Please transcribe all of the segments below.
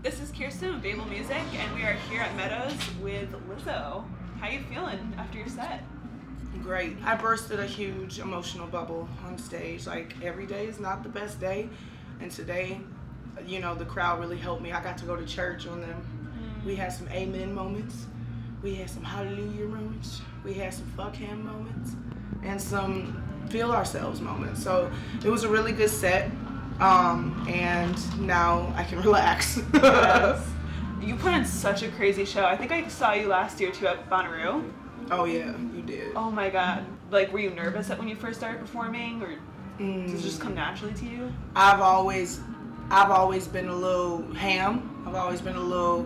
This is Kirsten with Baeblemusic, and we are here at Meadows with Lizzo. How you feeling after your set? Great. I bursted a huge emotional bubble on stage. Like, every day is not the best day, and today, you know, the crowd really helped me. I got to go to church on them. We had some amen moments. We had some hallelujah moments. We had some fuck him moments, and some feel ourselves moments. So it was a really good set. And now I can relax. Yes. You put on such a crazy show. I think I saw you last year too at Bonnaroo. Oh yeah, you did. Oh my god. Like, were you nervous when you first started performing, or does it just come naturally to you? I've always been a little ham. I've always been a little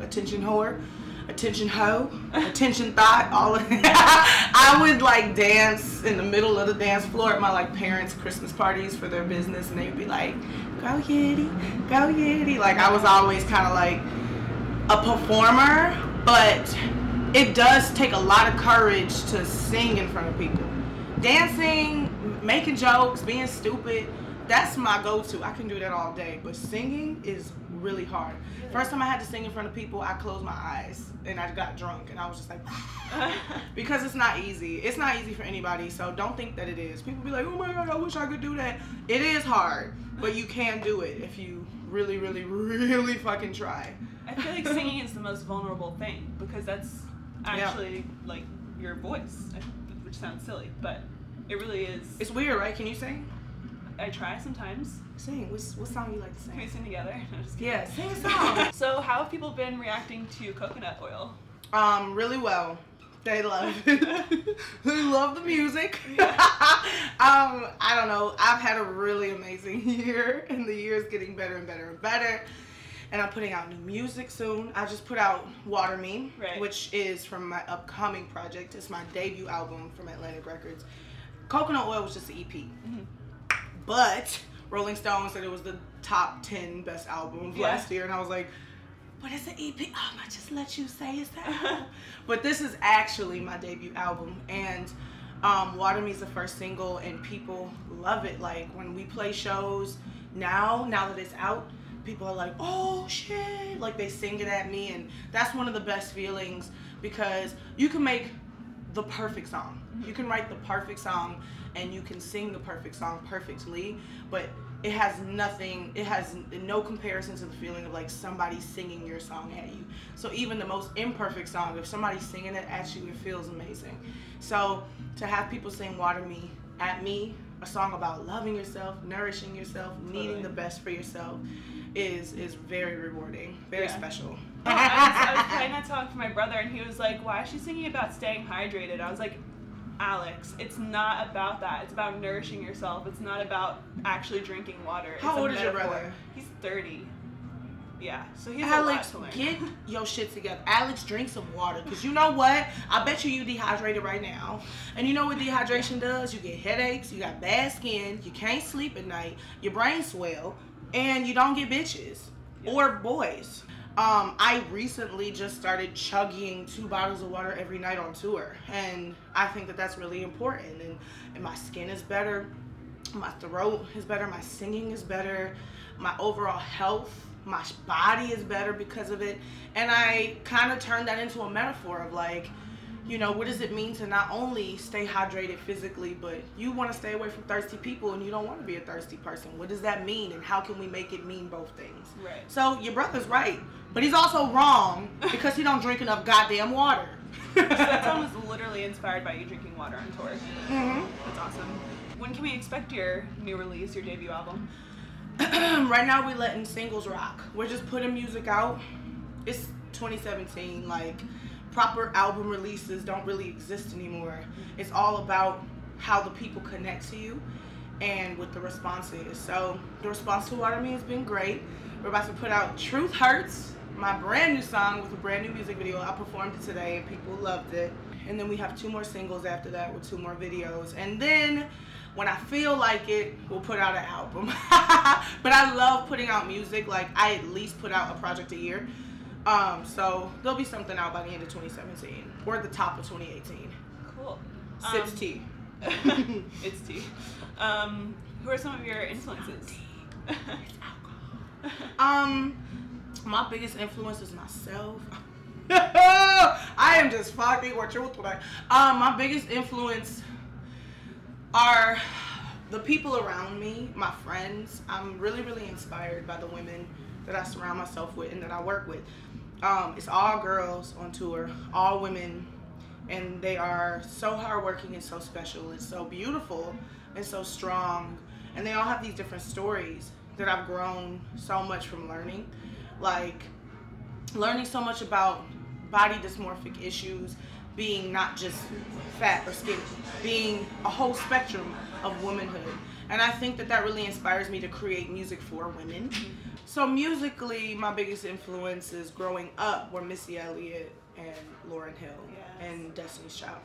attention whore, attention hoe, attention thought, all of I would like dance in the middle of the dance floor at my like parents' Christmas parties for their business, and they'd be like, go Yeti, go Yeti. Like, I was always kind of like a performer, but it does take a lot of courage to sing in front of people. Dancing, making jokes, being stupid, that's my go-to. I can do that all day, but singing is really hard. First time I had to sing in front of people, I closed my eyes and I got drunk, and I was just like, because it's not easy. It's not easy for anybody, so don't think that it is. People be like, oh my god, I wish I could do that. It is hard, but you can do it if you really, really, really fucking try. I feel like singing is the most vulnerable thing, because that's actually like your voice, which sounds silly, but it really is. It's weird, right? Can you sing? I try sometimes. Sing. What song you like to sing? Can we sing together? No, just kidding. Yeah, sing a song. So how have people been reacting to coconut oil? Really well. They love it. They love the music. Yeah. I don't know. I've had a really amazing year, and the year is getting better and better and better. And I'm putting out new music soon. I just put out Water Me, which is from my upcoming project. It's my debut album from Atlantic Records. Coconut Oil was just an EP. But Rolling Stone said it was the top 10 best albums last year, and I was like, but it's an EP. Oh, I just let you say it's that. But this is actually my debut album, and Water Me is the first single, and people love it. Like, when we play shows now that it's out, people are like, oh shit, like they sing it at me, and that's one of the best feelings, because you can make the perfect song. You can write the perfect song, and you can sing the perfect song perfectly, but it has no comparison to the feeling of like somebody singing your song at you. So even the most imperfect song, if somebody's singing it at you, it feels amazing. So to have people sing Water Me at me, a song about loving yourself, nourishing yourself, needing the best for yourself, is very rewarding, very special. I was playing that song for my brother, and he was like, why is she singing about staying hydrated? I was like, Alex, it's not about that. It's about nourishing yourself. It's not about actually drinking water. How old is your brother? He's 30. Yeah, so he's Alex, a lot to get your shit together. Alex, drink some water, because you know what? I bet you dehydrated right now. And you know what dehydration does? You get headaches, you got bad skin, you can't sleep at night, your brain swell, and you don't get bitches or boys. I recently just started chugging 2 bottles of water every night on tour, and I think that that's really important, and my skin is better, my throat is better, my singing is better, my overall health, my body is better because of it. And I kind of turned that into a metaphor of like, you know, what does it mean to not only stay hydrated physically, but you want to stay away from thirsty people, and you don't want to be a thirsty person. What does that mean, and how can we make it mean both things? Right. So your brother's right, but he's also wrong because he don't drink enough goddamn water. So that song was literally inspired by you drinking water on tour. That's awesome. When can we expect your new release, your debut album? Right now we're letting singles rock. We're just putting music out. It's 2017, like, proper album releases don't really exist anymore. It's all about how the people connect to you and what the response is. So the response to Water Me has been great. We're about to put out Truth Hurts, my brand new song with a brand new music video. I performed it today and people loved it. And then we have 2 more singles after that with 2 more videos. And then when I feel like it, we'll put out an album. But I love putting out music. Like, I at least put out a project a year. So there'll be something out by the end of 2017 or the top of 2018. Cool. Sips tea. It's tea. Who are some of your influences? It's alcohol. My biggest influence is myself. I am just fucking with you today. My biggest influence are the people around me, my friends. I'm really, really inspired by the women that I surround myself with and that I work with. It's all girls on tour, all women, and they are so hardworking and so special and so beautiful and so strong, and they all have these different stories that I've grown so much from learning. Like learning so much about body dysmorphic issues, being not just fat or skinny, being a whole spectrum of womanhood. And I think that that really inspires me to create music for women. So musically, my biggest influences growing up were Missy Elliott and Lauryn Hill and Destiny's Child.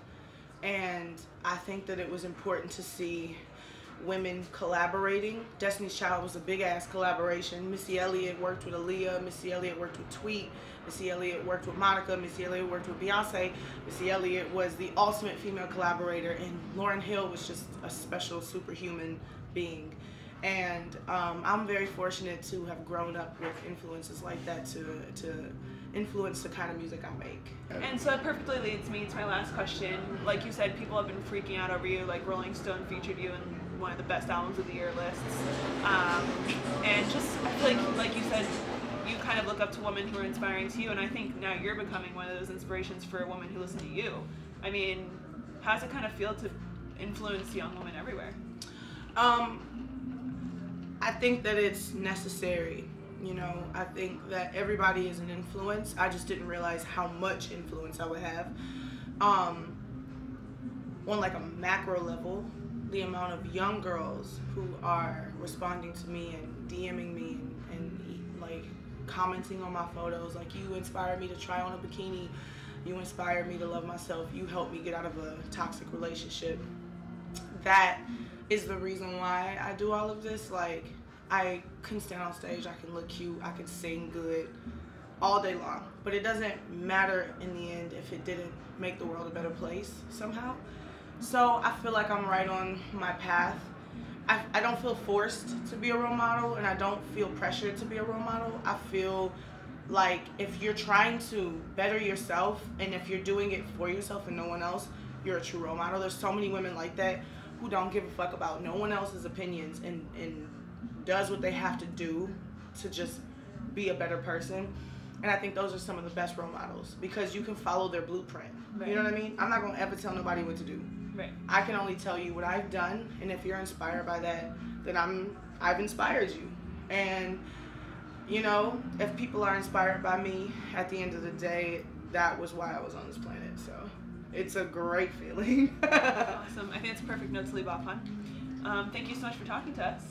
And I think that it was important to see women collaborating. Destiny's Child was a big ass collaboration. Missy Elliott worked with Aaliyah, Missy Elliott worked with Tweet, Missy Elliott worked with Monica, Missy Elliott worked with Beyonce. Missy Elliott was the ultimate female collaborator, and Lauryn Hill was just a special superhuman being. And I'm very fortunate to have grown up with influences like that to influence the kind of music I make. And so that perfectly leads me to my last question. Like you said, people have been freaking out over you, like Rolling Stone featured you in one of the best albums of the year lists. And just, I feel like you said, you kind of look up to women who are inspiring to you, and I think now you're becoming one of those inspirations for women who listen to you. I mean, how does it kind of feel to influence young women everywhere? I think that it's necessary. You know, I think that everybody is an influence. I just didn't realize how much influence I would have. On like a macro level, the amount of young girls who are responding to me and DMing me and like commenting on my photos, like, you inspired me to try on a bikini, you inspired me to love myself, you helped me get out of a toxic relationship. That is the reason why I do all of this. Like, I can stand on stage, I can look cute, I can sing good all day long, but it doesn't matter in the end if it didn't make the world a better place somehow. So I feel like I'm right on my path. I don't feel forced to be a role model, and I don't feel pressured to be a role model. I feel like if you're trying to better yourself and if you're doing it for yourself and no one else, you're a true role model. There's so many women like that who don't give a fuck about no one else's opinions and does what they have to do to just be a better person. And I think those are some of the best role models because you can follow their blueprint. Right. You know what I mean? I'm not going to ever tell nobody what to do. Right. I can only tell you what I've done, and if you're inspired by that, then I've inspired you. And, you know, if people are inspired by me, at the end of the day, that was why I was on this planet. So it's a great feeling. Awesome. I think it's a perfect note to leave off on. Thank you so much for talking to us.